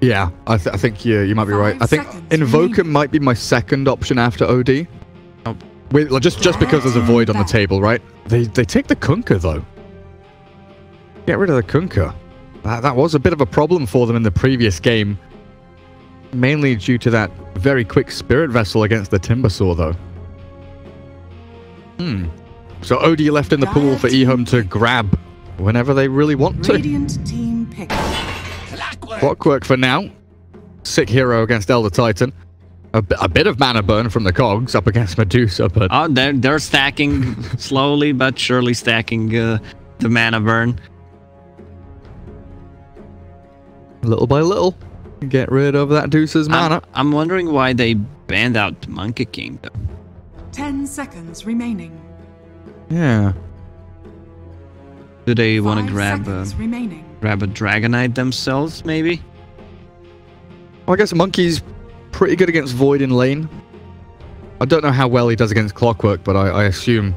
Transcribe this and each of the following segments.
Yeah, I think you might be right. I think Invoker might be my second option after OD. Oh. Just because there's a void on the table, right? They take the Kunkka though. Get rid of the Kunkka. That was a bit of a problem for them in the previous game. Mainly due to that very quick Spirit Vessel against the Timbersaw though. So OD left in the pool for EHOME to grab whenever they really want to. Radiant team pick. Clockwork for now. Sick hero against Elder Titan. A bit of mana burn from the cogs up against Medusa, but... Oh, they're stacking slowly but surely stacking the mana burn. Little by little. Get rid of that Deuce's mana. I'm wondering why they banned out Monkey King though. 10 seconds remaining. Yeah. Do they want to 5 grab seconds remaining. grab a Dragonite themselves, maybe? Well, I guess Monkey's pretty good against Void in lane. I don't know how well he does against Clockwork, but I assume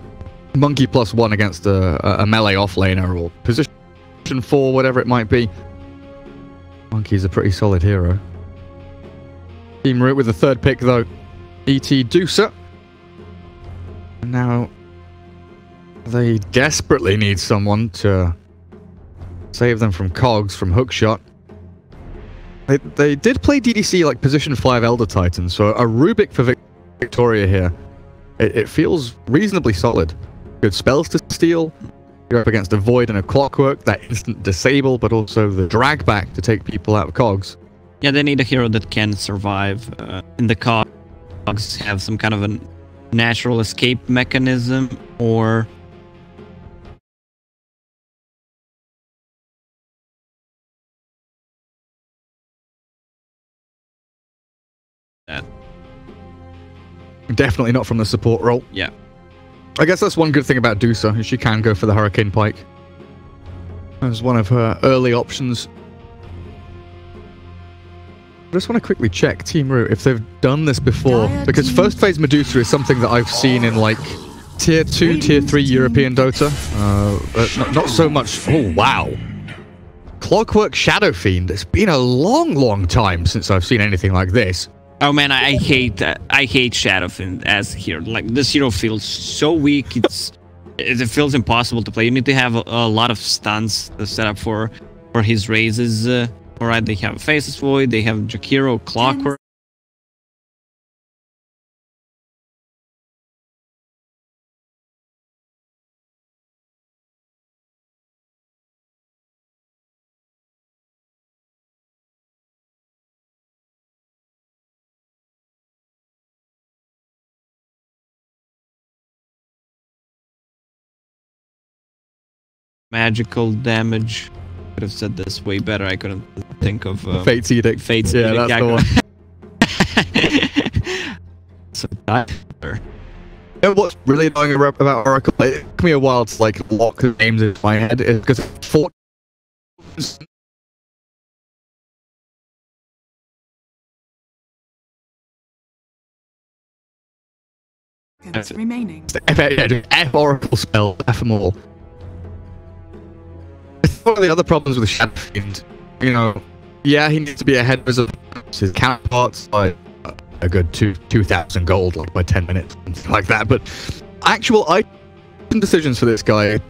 Monkey +1 against a melee offlaner or position 4, whatever it might be. Monkey's a pretty solid hero. Team Root with the third pick, though. E.T. Deucer. And now they desperately need someone to save them from cogs, from hookshot. They did play DDC like position 5 Elder Titan, so a Rubik for Victoria here. It feels reasonably solid. Good spells to steal. You're up against a Void and a Clockwork, that instant disable, but also the drag back to take people out of cogs. Yeah, they need a hero that can survive in the cogs, have some kind of a natural escape mechanism, or... that. Definitely not from the support role. Yeah. I guess that's one good thing about Deucer, is she can go for the Hurricane Pike. As one of her early options. I just want to quickly check Team Root if they've done this before, because first phase Medusa is something that I've seen in like tier 2, tier 3 European Dota. Not so much. Oh wow. Clockwork Shadow Fiend. It's been a long time since I've seen anything like this. Oh man, I hate that. I hate Shadowfiend as hero. Like, this hero feels so weak. It feels impossible to play. You need to have a lot of stuns to set up for his raises. Alright, they have Faceless Void, they have Jakiro, Clockwork. Magical damage. Could have said this way better. I couldn't think of Fate's Edict. Fate's Edict. Yeah, that's the one. So that. You know what's really annoying about Oracle? It took me a while to like lock the names in my head, because remaining. F Oracle spell, F them all. One of the other problems with Shadow Fiend, you know, yeah, he needs to be ahead of his counterparts by a good 2,000 gold, like by 10 minutes, something like that. But actual item decisions for this guy,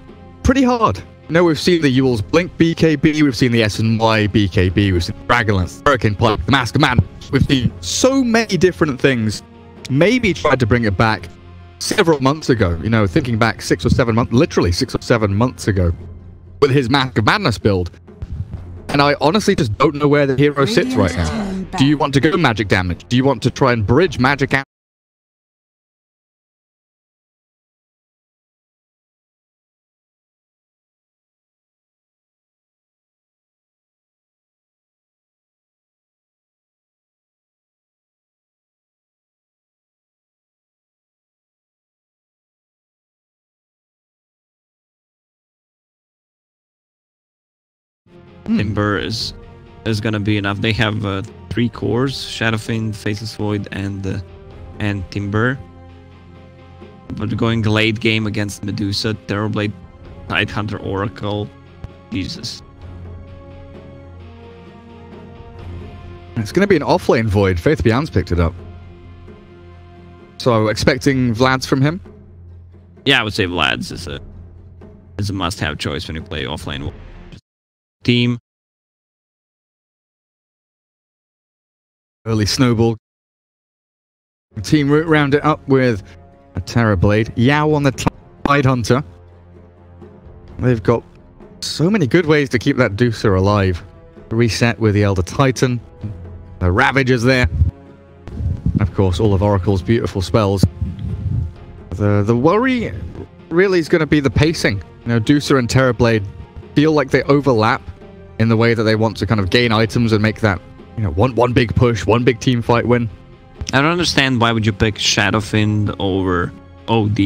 pretty hard. You know, we've seen the Yule's Blink BKB, we've seen the S&Y BKB, we've seen Dragonlance, Hurricane Pike, the Mask of Man. We've seen so many different things. Maybe tried to bring it back several months ago, you know, thinking back 6 or 7 months, literally 6 or 7 months ago, with his Mask of Madness build. And I honestly just don't know where the hero sits right now. Do you want to go magic damage? Do you want to try and bridge magic out? Timber is gonna be enough. They have 3 cores: Shadowfiend, Faceless Void, and Timber. But going late game against Medusa, Terrorblade, Tidehunter, Oracle, Jesus. It's going to be an offlane void. Faith Beyond's picked it up. So expecting Vlad's from him? Yeah, I would say Vlad's is a must-have choice when you play offlane team. Early snowball. Team Root round it up with a Terror Blade. Yao on the Tide Hunter. They've got so many good ways to keep that Deucer alive. Reset with the Elder Titan. The Ravager's there. Of course, all of Oracle's beautiful spells. The worry really is going to be the pacing. You know, Deucer and Terror Blade feel like they overlap in the way that they want to kind of gain items and make that, you know, one big push, one big team fight win. I don't understand why would you pick Shadowfiend over OD.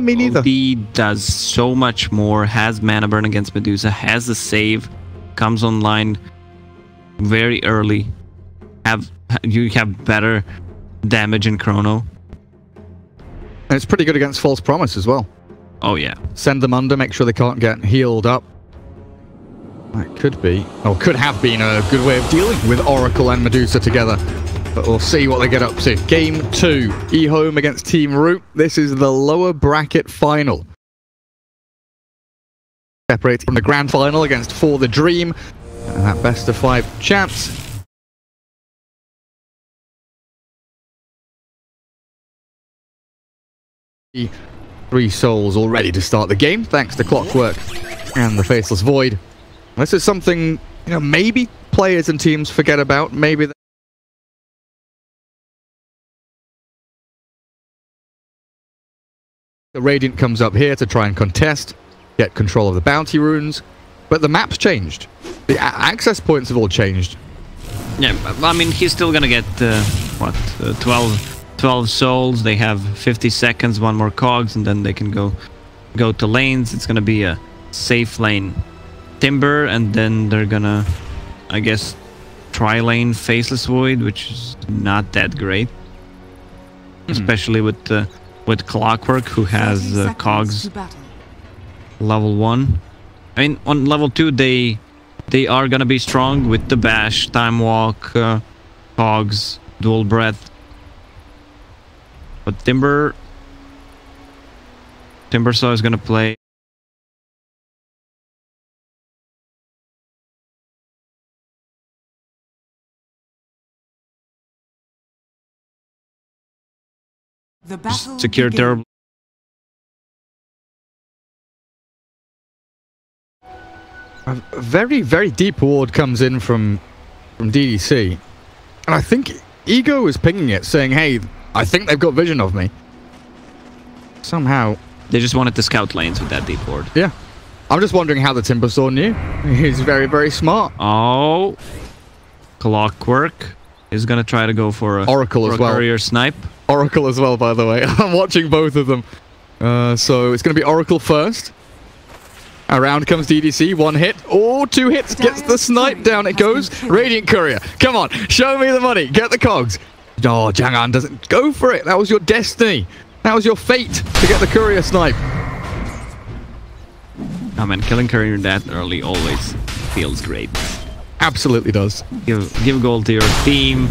Me neither. OD does so much more, has mana burn against Medusa, has the save, comes online very early. You have better damage in Chrono. And it's pretty good against False Promise as well. Oh yeah. Send them under, make sure they can't get healed up. That could be, or could have been, a good way of dealing with Oracle and Medusa together. But we'll see what they get up to. Game 2, EHOME against Team Root. This is the lower bracket final. Separated from the grand final against For the Dream. And that best of 5 chance. Three souls all ready to start the game, thanks to Clockwork and the Faceless Void. This is something, you know, maybe players and teams forget about. Maybe the Radiant comes up here to try and contest, get control of the bounty runes, but the map's changed. The access points have all changed. Yeah, I mean, he's still gonna get, 12 souls. They have 50 seconds, one more cogs, and then they can go to lanes. It's gonna be a safe lane Timber, and then they're gonna, I guess, try lane Faceless Void, which is not that great. Especially with Clockwork, who has cogs level 1. I mean, on level 2 they are gonna be strong with the bash, time walk, cogs, dual breath. But Timbersaw is gonna play. The battle Secure begins. terrible. A very, very deep ward comes in from DDC. And I think Ego is pinging it, saying, hey, I think they've got vision of me. Somehow. They just wanted to scout lanes with that deep ward. Yeah. I'm just wondering how the Timbersaw knew. He's very, very smart. Oh. Clockwork is going to try to go for a Oracle as well. Courier snipe. Oracle as well, by the way. I'm watching both of them. So it's going to be Oracle first. Around comes DDC, 1 hit. Oh, 2 hits. Gets the snipe, down it goes. Radiant Courier, come on, show me the money. Get the cogs. Oh, Jangan doesn't go for it. That was your destiny. That was your fate to get the Courier snipe. Oh man, killing Courier that early always feels great. Absolutely does. Give gold to your team.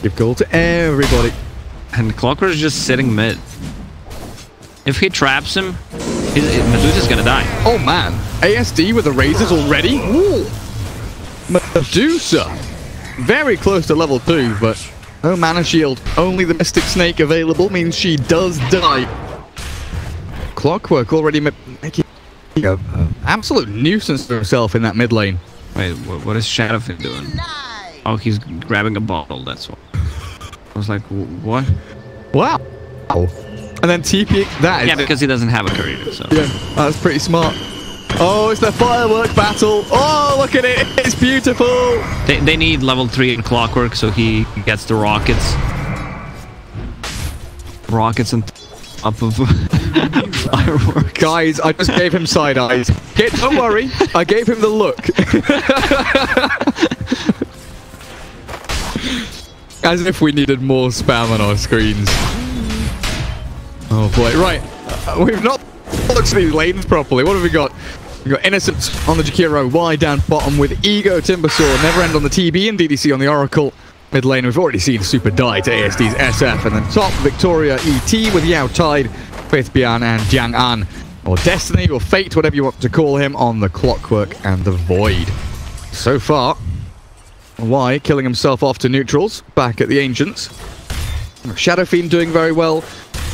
Give gold to everybody. And Clockwork is just sitting mid. If he traps him, Medusa's gonna die. Oh man, ASD with the razors already? Ooh. Medusa. Very close to level 2, but no mana shield. Only the Mystic Snake available means she does die. Clockwork already making an absolute nuisance to himself in that mid lane. Wait, what is Shadowfiend doing? Oh, he's grabbing a bottle, that's what. I was like, what? Wow. And then TPing that. Yeah, because he doesn't have a courier, so. Yeah, that's pretty smart. Oh, it's the firework battle. Oh, look at it. It's beautiful. They need level 3 in Clockwork, so he gets the rockets. Rockets on top of fireworks. Guys, I just gave him side eyes. Don't worry, I gave him the look. As if we needed more spam on our screens. Oh boy, right. We've not looked at these lanes properly. What have we got? You got Innocence on the Jakiro, Y down bottom with Ego, Timbersaw, Never End on the TB, and DDC on the Oracle. Mid lane, we've already seen Super die to ASD's SF, and then top, Victoria, ET with Yao Tide, Faith Bian, and Jiang An, or Destiny, or Fate, whatever you want to call him, on the Clockwork and the Void. So far, Y killing himself off to neutrals, back at the Ancients. Shadow Fiend doing very well.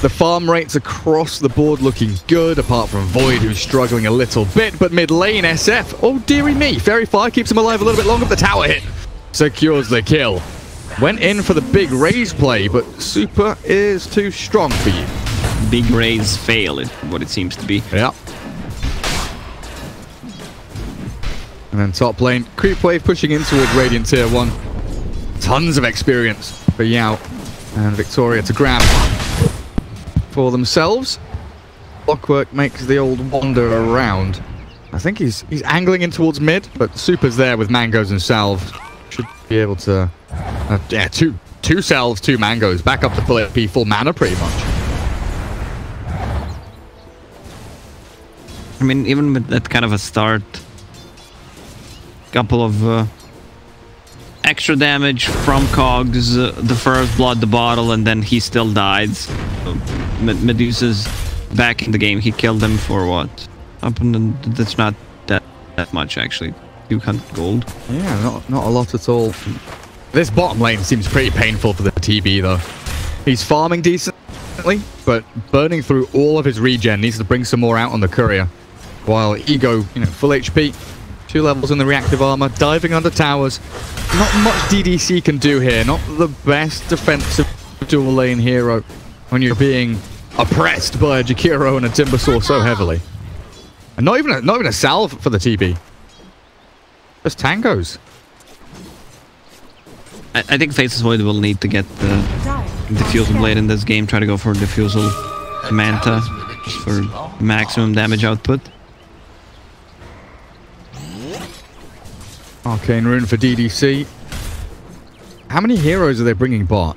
The farm rates across the board looking good, apart from Void, who's struggling a little bit. But mid lane, SF, oh dearie me, Fairy Fire keeps him alive a little bit longer. The tower hit secures the kill. Went in for the big raise play, but Super is too strong for you. Big raise fail is what it seems to be. Yeah. And then top lane, Creep Wave pushing in towards Radiant Tier 1. Tons of experience for Yao and Victoria to grab for themselves. Clockwork makes the old wander around. I think he's angling in towards mid, but Super's there with mangoes and salves. Should be able to... yeah, two salves, 2 mangoes. Back up to full AP, full mana pretty much. I mean, even with that kind of a start, couple of extra damage from Cogs, the first blood the bottle, and then he still died. So Medusa's back in the game. He killed them for what? That's not that much actually. 200 gold. Yeah, not a lot at all. This bottom lane seems pretty painful for the TB though. He's farming decently, but burning through all of his regen. Needs to bring some more out on the courier. While Ego, full HP, 2 levels in the reactive armor, diving under towers. Not much DDC can do here. Not the best defensive dual lane hero when you're being oppressed by a Jakiro and a Timbersaw so heavily. And not even a salve for the TB. Just tangos. I think Faceless Void will need to get the Diffusal Blade in this game. Try to go for Diffusal Manta for maximum damage output. Arcane Rune for DDC. How many heroes are they bringing bot?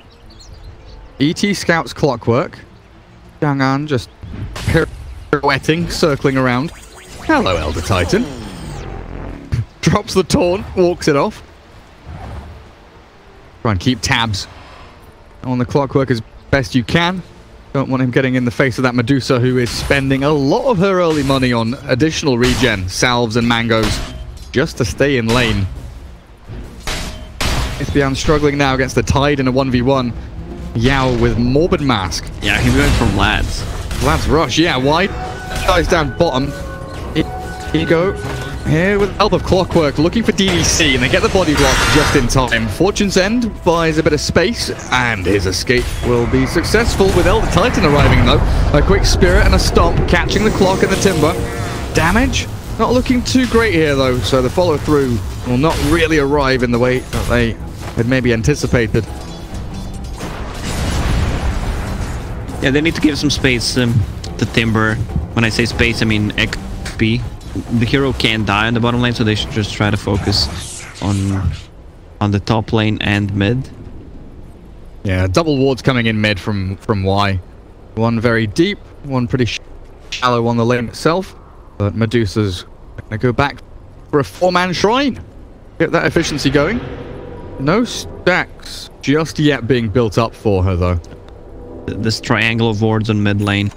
ET scouts Clockwork. Jiang An just pirouetting, circling around. Hello, Elder Titan. Drops the taunt, walks it off. Try and keep tabs on the Clockwork as best you can. Don't want him getting in the face of that Medusa, who is spending a lot of her early money on additional regen, salves and mangoes, just to stay in lane. Isbian struggling now against the Tide in a 1v1. Yao with Morbid Mask. Yeah, he's going for Vlad's. Vlad's Rush, yeah, wide. Guys down bottom. Ego here with the help of Clockwork, looking for DDC, and they get the body block just in time. Fortune's End buys a bit of space, and his escape will be successful with Elder Titan arriving though. A quick Spirit and a Stomp, catching the clock in the Timber. Damage, not looking too great here though, so the follow-through will not really arrive in the way that they had maybe anticipated. Yeah, they need to give some space to Timber. When I say space, I mean XP. The hero can't die on the bottom lane, so they should just try to focus on the top lane and mid. Yeah, double wards coming in mid from Y. One very deep, one pretty shallow on the lane itself. But Medusa's gonna go back for a 4-man shrine. Get that efficiency going. No stacks just yet being built up for her though. This triangle of wards on mid lane.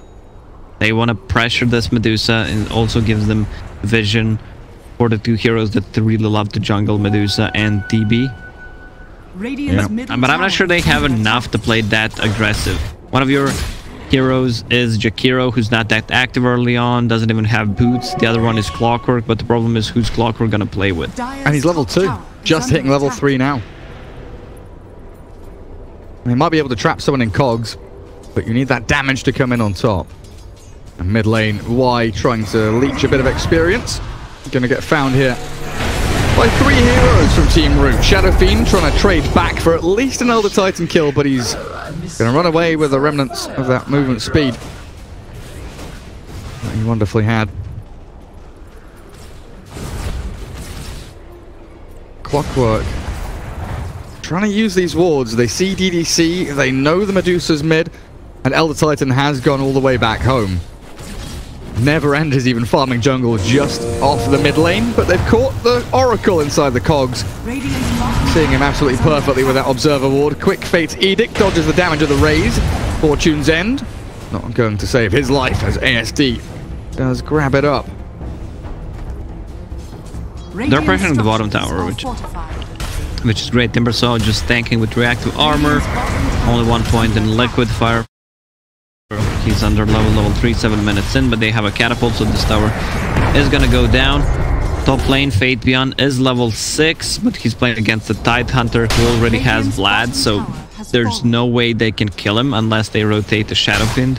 They want to pressure this Medusa, and also gives them vision for the 2 heroes that they really love to jungle, Medusa and TB. Yeah. But I'm not sure they have enough to play that aggressive. One of your heroes is Jakiro, who's not that active early on, doesn't even have boots. The other one is Clockwork, but the problem is who's Clockwork gonna play with. And he's level 2, just hitting level 3 now. He might be able to trap someone in Cogs, but you need that damage to come in on top. And mid lane, Y trying to leech a bit of experience. Gonna get found here by 3 heroes from Team Root. Shadow Fiend trying to trade back for at least an Elder Titan kill, but he's gonna run away with the remnants of that movement speed that he wonderfully had. Clockwork trying to use these wards. They see DDC, they know the Medusa's mid, and Elder Titan has gone all the way back home. Never End is even farming jungle just off the mid lane, but they've caught the Oracle inside the cogs. Seeing him absolutely perfectly with that Observer Ward. Quick Fate's Edict dodges the damage of the raise. Fortune's End, not going to save his life as ASD does grab it up. They're pressuring the bottom tower, which is great. Timbersaw just tanking with reactive armor. Only 1 point in liquid fire. He's under level 3, 7 minutes in, but they have a catapult, so this tower is gonna go down. Top lane, Fate Beyond is level 6, but he's playing against the Tide Hunter who already has Vlad, so there's no way they can kill him unless they rotate the Shadowfiend.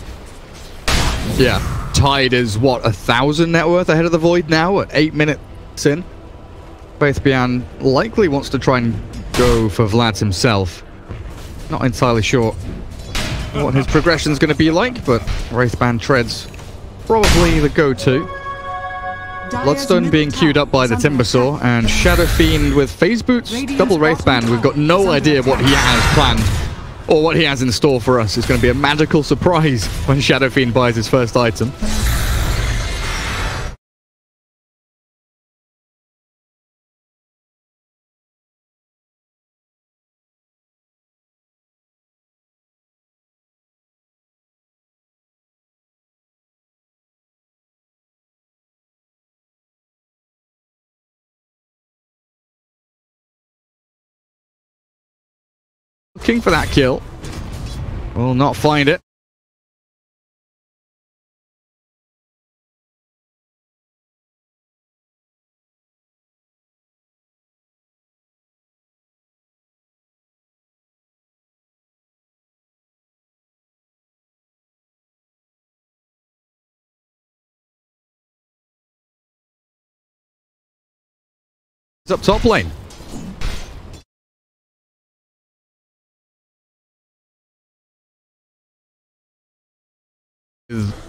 Yeah, Tide is what, 1,000 net worth ahead of the Void now at 8 minutes in. Faith Beyond likely wants to try and go for Vlad himself. Not entirely sure what his progression is going to be like, but Wraithband Treads probably the go-to. Bloodstone being queued up by the Timbersaw, and Shadow Fiend with Phase Boots, double Wraithband. We've got no idea what he has planned or what he has in store for us. It's going to be a magical surprise when Shadow Fiend buys his first item. Looking for that kill. Will not find it. It's up top lane.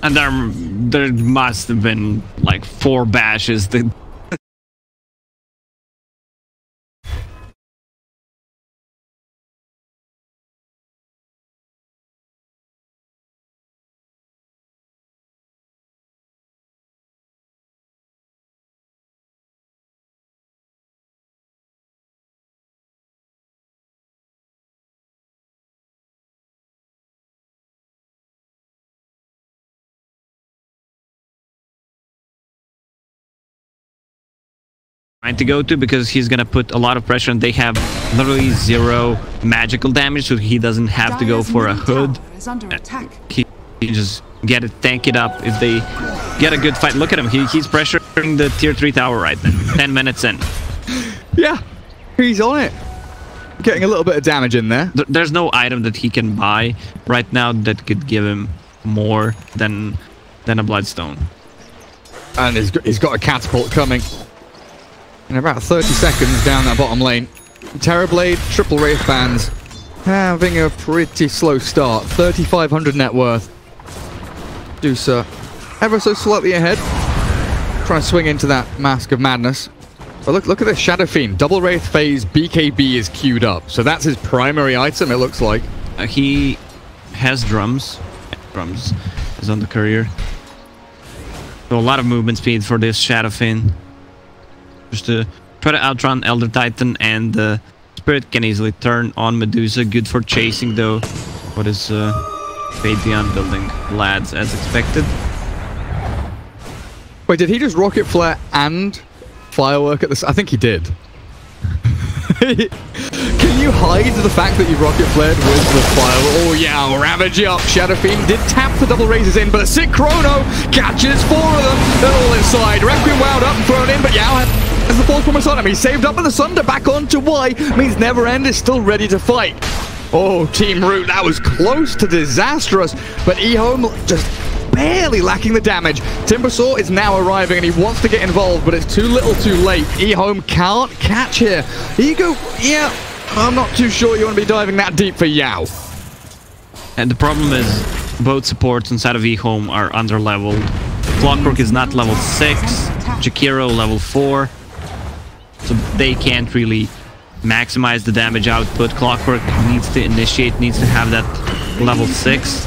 And there must have been like 4 bashes that trying to go to, because he's gonna put a lot of pressure and they have literally 0 magical damage, so he doesn't have to go for a hood. He just get it, tank it up if they get a good fight. Look at him, he's pressuring the tier 3 tower right now, 10 minutes in. Yeah, he's on it. Getting a little bit of damage in there. There's no item that he can buy right now that could give him more than a Bloodstone. And he's got a catapult coming in about 30 seconds down that bottom lane. Terrorblade, triple Wraithbands, having a pretty slow start. 3,500 net worth. Dusa ever so slightly ahead. Trying to swing into that Mask of Madness. But look at this Shadow Fiend. Double Wraith phase BKB is queued up. So that's his primary item, it looks like. He has drums. Drums is on the courier. So a lot of movement speed for this Shadow Fiend. Just to try to outrun Elder Titan, and the Spirit can easily turn on Medusa. Good for chasing though. What is Fate Beyond building lads as expected. Wait, did he just Rocket Flare and Firework at the I think he did. Can you hide the fact that you Rocket Flared with the Fire? Oh yeah, Ravage up. Shadow Fiend did tap the double raises in, but a sick Chrono catches 4 of them. They're all inside. Requiem wound up and thrown in, but Yao has the False Promise on him. He's saved up with the Sunder back onto Y. Means Never End is still ready to fight. Oh, Team Root, that was close to disastrous, but EHOME just barely lacking the damage. Timbersaw is now arriving and he wants to get involved, but it's too little too late. EHOME can't catch here. Ego, yeah, I'm not too sure you want to be diving that deep for Yao. And the problem is both supports inside of EHOME are under-leveled. Clockwork is not level 6, Jakiro level 4, so they can't really maximize the damage output. Clockwork needs to initiate, needs to have that level 6.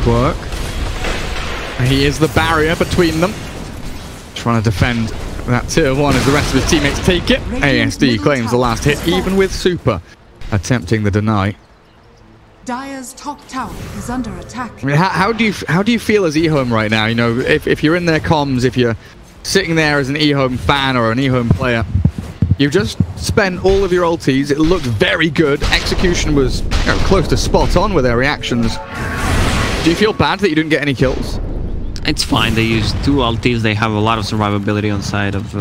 Clockwork. He is the barrier between them. Trying to defend that tier 1 as the rest of his teammates take it. ASD claims the last hit, even with Super attempting the deny. Dire's top tower is under attack. I mean, how do you feel as EHOME right now? You know, if you're in their comms, if you're sitting there as an EHOME fan or an EHOME player, you just spent all of your ultis. It looked very good. Execution was close to spot on with their reactions. Do you feel bad that you didn't get any kills? It's fine. They use 2 ultis. They have a lot of survivability on side of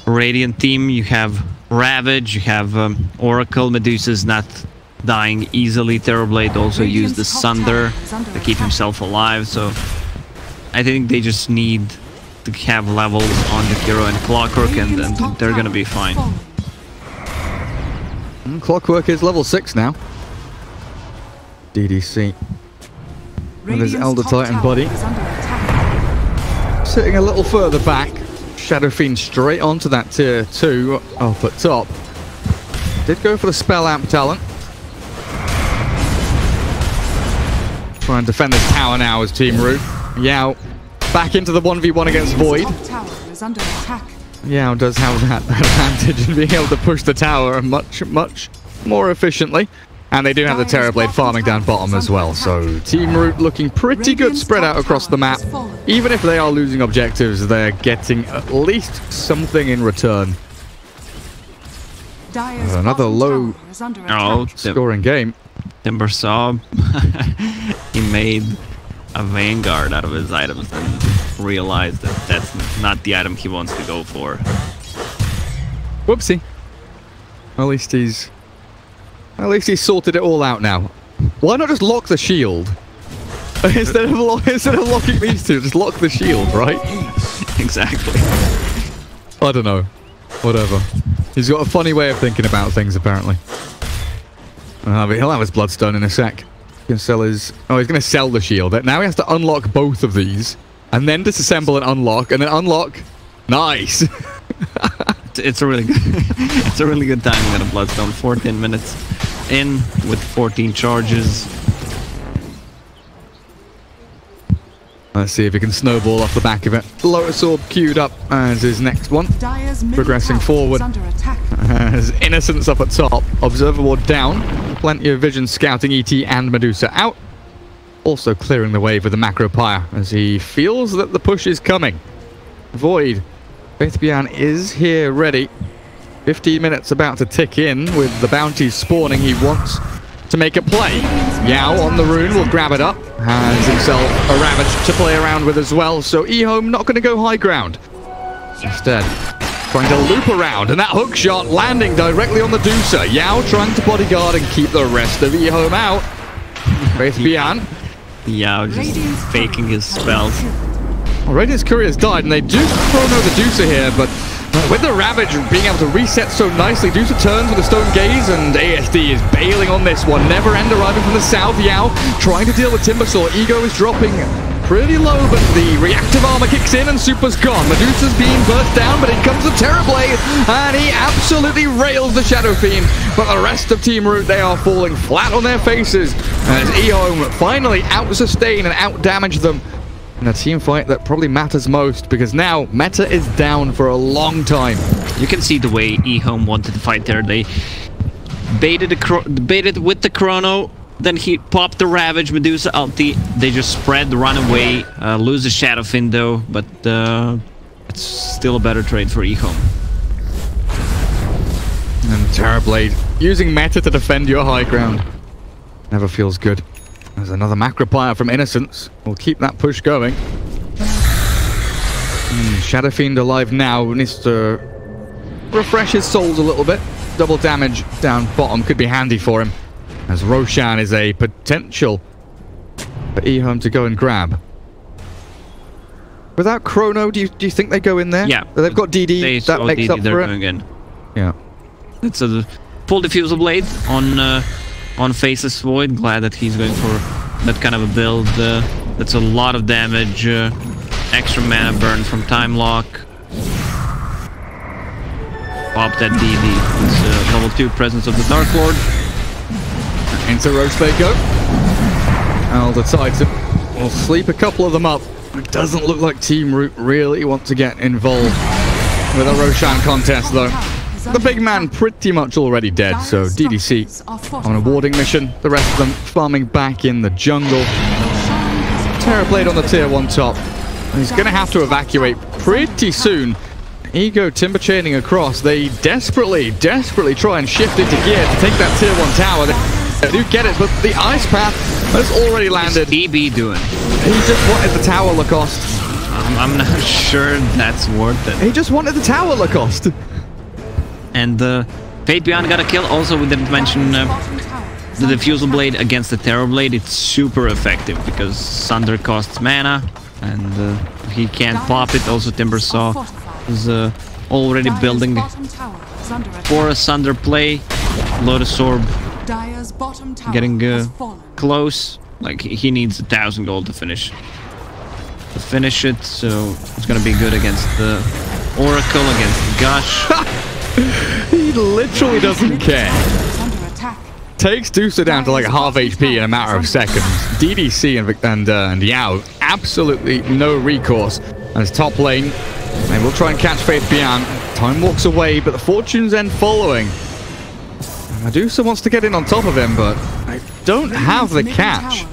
Radiant team. You have Ravage. You have Oracle. Medusa's not dying easily. Terrorblade also used the Sunder to keep himself alive. So I think they just need to have levels on the Hero and Clockwork, and they're gonna be fine. Clockwork is level 6 now. DDC. With his Elder Titan buddy. Sitting a little further back. Shadow Fiend straight onto that tier 2 up at top. Did go for the Spell Amp talent. Try and defend this tower now as Team Root. Yao back into the 1v1 against Void. Yao does have that advantage in being able to push the tower much more efficiently. And they do have the Terrorblade farming down bottom as well. So Team Root looking pretty good spread out across the map. Even if they are losing objectives, they're getting at least something in return. Another low scoring game. Timber saw he made a Vanguard out of his items and realized that that's not the item he wants to go for. Whoopsie. At least he's sorted it all out now. Why not just lock the shield? instead of locking these two, just lock the shield, right? Exactly. I don't know. Whatever. He's got a funny way of thinking about things, apparently. But he'll have his Bloodstone in a sec. He can sell his... Oh, he's going to sell the shield. Now he has to unlock both of these, and then disassemble and unlock, and then unlock. Nice! It's a really good, it's a really good timing on a Bloodstone. 14 minutes in with 14 charges. Let's see if he can snowball off the back of it. Lotus Orb queued up as his next one. Progressing forward. As Innocence up at top. Observer Ward down. Plenty of vision scouting ET and Medusa out. Also clearing the way with the Macro Pyre as he feels that the push is coming. Void. Faithbian is here ready. 15 minutes about to tick in with the bounties spawning. He wants to make a play. Yao on the rune will grab it up. Has himself a Ravage to play around with as well. So EHOME not going to go high ground. Instead, trying to loop around. And that hook shot landing directly on the Deucer. Yao trying to bodyguard and keep the rest of EHOME out. Faithbian. Yao just faking his spells. Radiant's Courier's died, and they do chrono the Deucer here, but with the Ravage being able to reset so nicely, Deucer turns with a Stone Gaze, and ASD is bailing on this one. Never End arriving from the south. Yao trying to deal with Timbersaw. Ego is dropping pretty low, but the reactive armor kicks in, and Super's gone. Medusa's being burst down, but in comes the Terrorblade, and he absolutely rails the Shadow Fiend. But the rest of Team Root, they are falling flat on their faces, as EHOME finally out-sustain and out-damage them. In a team fight that probably matters most, because now meta is down for a long time. You can see the way EHOME wanted to fight there. They baited with the chrono, then he popped the Ravage, Medusa ulti. They just spread, run away, lose the Shadow Fiend though, but it's still a better trade for EHOME. And Terrorblade using meta to defend your high ground never feels good. There's another Macro Pyre from Innocence. We'll keep that push going. Shadow Fiend alive now. Needs to refresh his souls a little bit. Double damage down bottom could be handy for him, as Roshan is a potential for EHOME to go and grab. Without Chrono, do you think they go in there? Yeah. They've got DD. That makes DD, up for it. Going in. Yeah. It's a full Diffusal Blade on Faceless Void. Glad that he's going for that kind of a build. That's a lot of damage. Extra mana burn from Time Lock. Pop that DD. It's level 2 Presence of the Dark Lord. Into Roche they go. Elder Titan will sleep a couple of them up. It doesn't look like Team Root really want to get involved with a Roshan contest, though. The big man pretty much already dead, so DDC on a warding mission. The rest of them farming back in the jungle. Terrorblade on the tier 1 top. And he's going to have to evacuate pretty soon. Ego timber chaining across. They desperately try and shift into gear to take that tier 1 tower. They do get it, but the ice path has already landed. What's DB doing? He just wanted the tower, Lacoste. I'm not sure that's worth it. He just wanted the tower, Lacoste. And Fate Beyond got a kill. Also, we didn't mention the Diffusal Blade against the Terror Blade. It's super effective because Sunder costs mana, and he can't pop it. Also, Timbersaw is already building for a Sunder play. Lotus Orb getting close. Like, he needs 1,000 gold to finish it, so it's gonna be good against the Oracle, against Gush. He literally doesn't care. Takes Dusa down to like half HP in a matter of seconds. DDC and Yao, absolutely no recourse. As top lane, they will try and catch Faith Beyond. Time walks away, but the Fortune's End following. Medusa wants to get in on top of him, but I don't have the catch.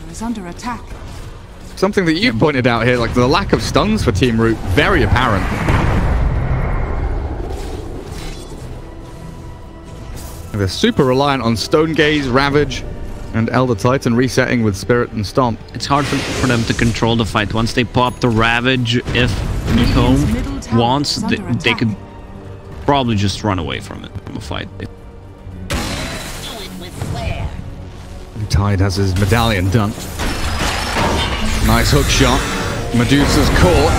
Something that you pointed out here, like the lack of stuns for Team Root, very apparent. They're super reliant on Stone Gaze, Ravage, and Elder Titan resetting with Spirit and Stomp. It's hard for them to control the fight. Once they pop the Ravage, if EHOME wants, they could probably just run away from it, from a fight. Tide has his medallion done. Nice hook shot. Medusa's caught.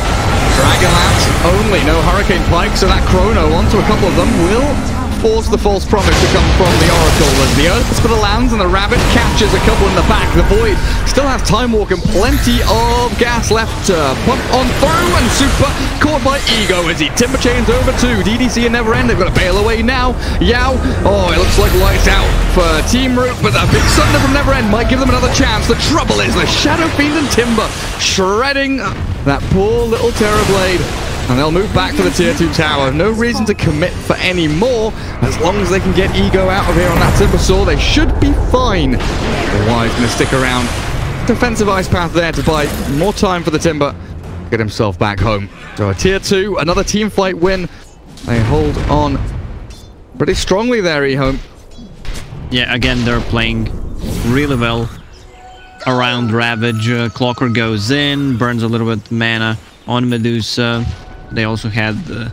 Dragonlance only, no Hurricane Pike, so that Chrono onto a couple of them will force the false promise to come from the Oracle. As the Earth Splitter lands and the Rabbit catches a couple in the back. The Void still has Time Walk and plenty of gas left to pump on through, and Super caught by Ego as he timber chains over to DDC and Never End. They've got to bail away now. Yao, oh, it looks like lights out for Team Root, but a big Sunder from Never End might give them another chance. The trouble is the Shadow Fiend and Timber shredding that poor little Terrorblade. And they'll move back to the tier 2 tower. No reason to commit for any more. As long as they can get Ego out of here on that Timbersaw, they should be fine. Otherwise, going to stick around. Defensive ice path there to buy more time for the Timber. Get himself back home. So a tier 2, another team fight win. They hold on pretty strongly there, EHOME. Yeah, again, they're playing really well around Ravage. Clocker goes in, burns a little bit mana on Medusa. They also had the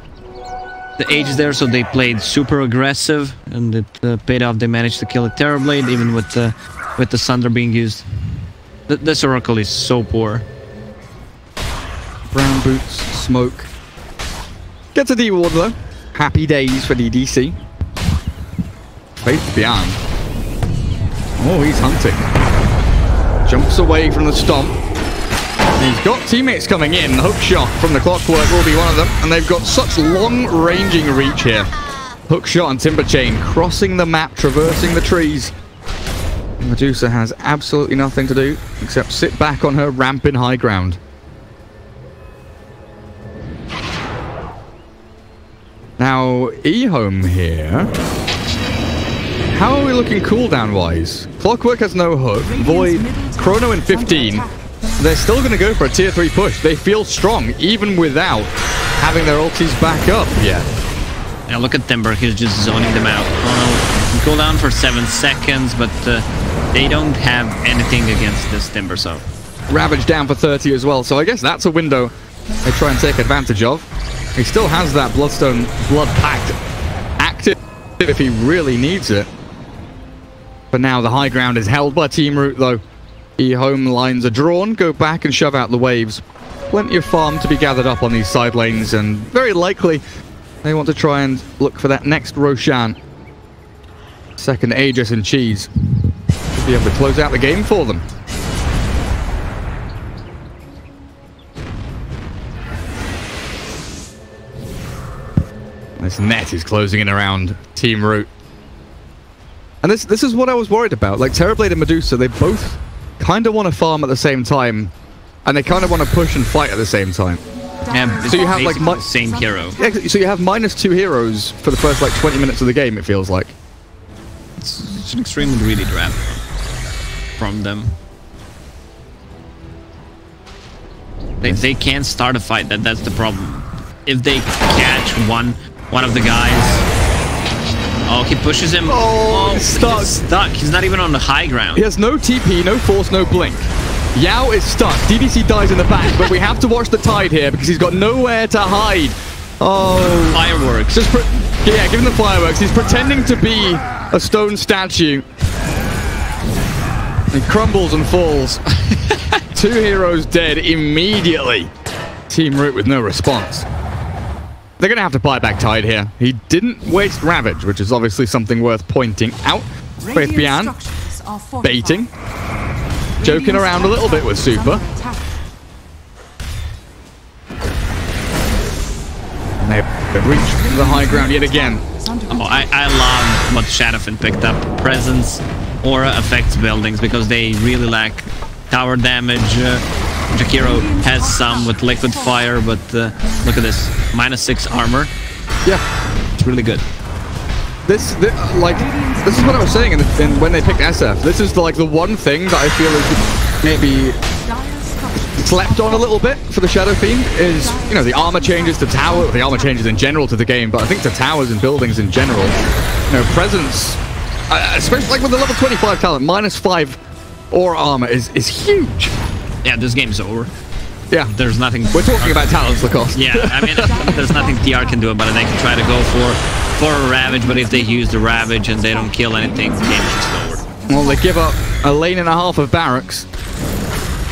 Aegis there, so they played super aggressive, and it paid off. They managed to kill a Terrorblade, even with the Sunder being used. This Oracle is so poor. Brown boots, smoke. Gets a D-ward though. Happy days for DDC. Faith Beyond. Oh, he's hunting. Jumps away from the stomp. He's got teammates coming in. Hook shot from the Clockwork will be one of them. And they've got such long-ranging reach here. Hook shot and Timber Chain crossing the map, traversing the trees. Medusa has absolutely nothing to do except sit back on her ramp in high ground. Now, EHOME here. How are we looking cooldown-wise? Clockwork has no hook. Void, Chrono in 15. They're still going to go for a tier 3 push. They feel strong, even without having their ultis back up yet. Yeah, look at Timber. He's just zoning them out. Oh, no. Cooldown for 7 seconds, but they don't have anything against this Timber, so... Ravage down for 30 as well, so I guess that's a window they try and take advantage of. He still has that Bloodstone Blood Pact active if he really needs it. But now the high ground is held by Team Root, though. EHOME lines are drawn, go back and shove out the waves. Plenty of farm to be gathered up on these side lanes, and very likely they want to try and look for that next Roshan. Second Aegis and Cheese. Should be able to close out the game for them. This net is closing in around Team Root. And this is what I was worried about. Like, Terrorblade and Medusa, they both kind of want to farm at the same time, and they kind of want to push and fight at the same time. Yeah, So you have like the same hero. Yeah, so you have -2 heroes for the first like 20 minutes of the game. It feels like. It's an extremely greedy draft from them. They can't start a fight. That's the problem. If they catch one of the guys, oh, he pushes him. Oh, he's stuck. He's stuck. He's not even on the high ground. He has no TP, no force, no blink. Yao is stuck. DDC dies in the back, but we have to watch the tide here because he's got nowhere to hide. Oh, Fireworks. Yeah, give him the fireworks. He's pretending to be a stone statue. He crumbles and falls. 2 heroes dead immediately. Team Root with no response. They're going to have to buy back Tide here. He didn't waste Ravage, which is obviously something worth pointing out. Faith Bian baiting. Joking around a little bit with Super. And they've reached the high ground yet again. Oh, I love what Shadowfin picked up. Presence, aura affects buildings because they really lack tower damage. Jakiro has some with liquid fire, but look at this. -6 armor. Yeah. It's really good. This is what I was saying when they picked SF. This is like the one thing that I feel is maybe slept on a little bit for the Shadow Fiend is, you know, the armor changes to tower, the armor changes in general to the game, but I think to towers and buildings in general, you know, presence, especially like with the level 25 talent, -5 aura armor is huge. Yeah, this game's over. Yeah. There's nothing... We're talking about talents, Lacoste. Yeah, I mean, there's nothing TR can do about it. They can try to go for a Ravage, but if they use the Ravage and they don't kill anything, the game's just over. Well, they give up a lane and a half of barracks.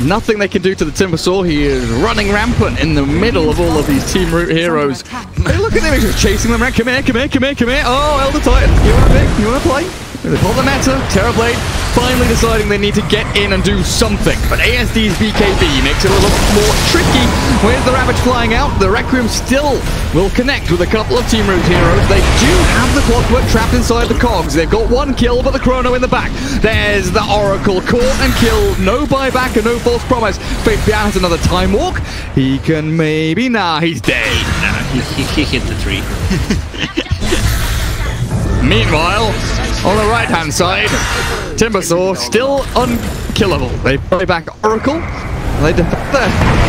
Nothing they can do to the Timbersaw. He is running rampant in the middle of all of these Team Root heroes. Hey, look at him, he's just chasing them around. Come here, come here, come here, come here. Oh, Elder Titan, you want to pick? You want to play? They pull the meta. Terrorblade finally deciding they need to get in and do something. But ASD's BKB makes it a little more tricky. Where's the Ravage flying out? The Requiem still will connect with a couple of Team Root heroes. They do have the Clockwork trapped inside the cogs. They've got 1 kill, but the Chrono in the back. There's the Oracle caught and killed. No buyback and no false promise. Faith Bian has another time walk. He can maybe... Nah, he's dead. Nah, he hit the tree. Meanwhile, on the right-hand side, Timbersaw still unkillable. They buy back Oracle. They defend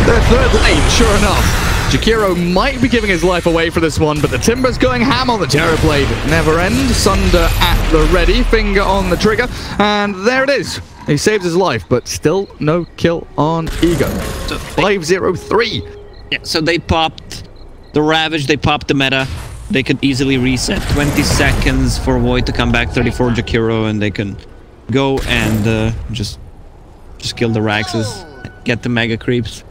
their third lane, sure enough. Jakiro might be giving his life away for this one, but the Timber's going ham on the Terrorblade. Never end. Sunder at the ready, finger on the trigger, and there it is. He saves his life, but still no kill on Ego. So 5-0-3. Yeah, so they popped the Ravage, they popped the meta. They could easily reset. 20 seconds for Void to come back, 34 Jakiro, and they can go and just kill the Raxes, get the Mega Creeps.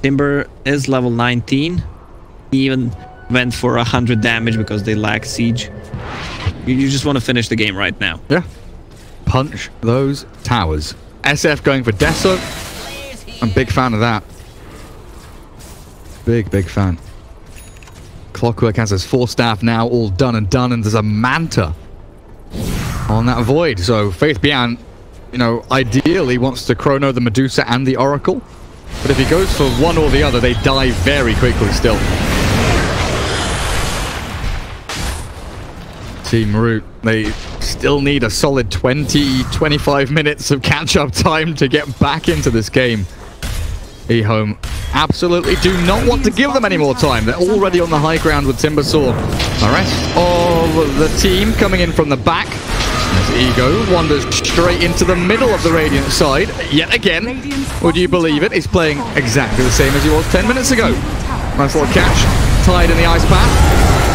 Timber is level 19. He even went for 100 damage because they lack siege. You just want to finish the game right now. Yeah. Punch those towers. SF going for Deso. I'm a big fan of that. Big fan. Clockwork has his 4 staff now all done, and there's a Manta on that Void. So Faith Bian, you know, ideally wants to chrono the Medusa and the Oracle. But if he goes for one or the other, they die very quickly still. Team Root, they still need a solid 20-25 minutes of catch-up time to get back into this game. EHOME absolutely do not want to give them any more time. They're already on the high ground with Timbersaw. The rest of the team coming in from the back. As Ego wanders straight into the middle of the Radiant side. Yet again, would you believe it? He's playing exactly the same as he was 10 minutes ago. Nice little catch. Tide in the ice path.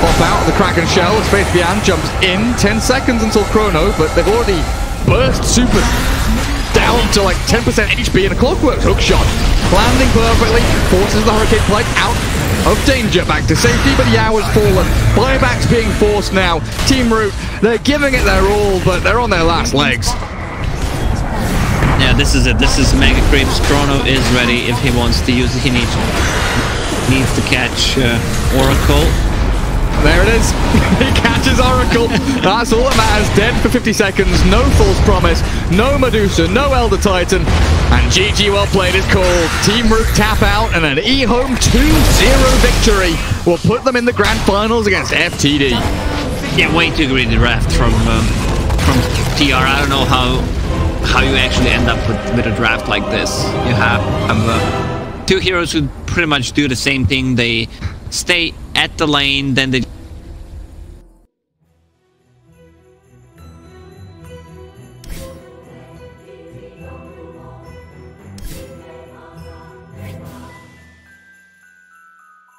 Pop out of the Kraken shell as Faith Bian jumps in. 10 seconds until Chrono, but they've already burst Super down to like 10% HP and a Clockwork hook shot. Landing perfectly, forces the Hurricane Pike out of danger, back to safety, but Yao has fallen. Buybacks being forced now. Team Root, they're giving it their all, but they're on their last legs. Yeah, this is it. This is Mega Creeps. Chrono is ready if he wants to use it. He needs to catch Oracle. There it is. He catches Oracle. That's all that matters. Dead for 50 seconds. No false promise. No Medusa. No Elder Titan. And GG well played is called. Team Root tap out and an EHOME 2-0 victory will put them in the grand finals against FTD. Yeah, way too greedy draft from TR. I don't know how you actually end up with a draft like this. You have two heroes who pretty much do the same thing. They stay at the lane, then they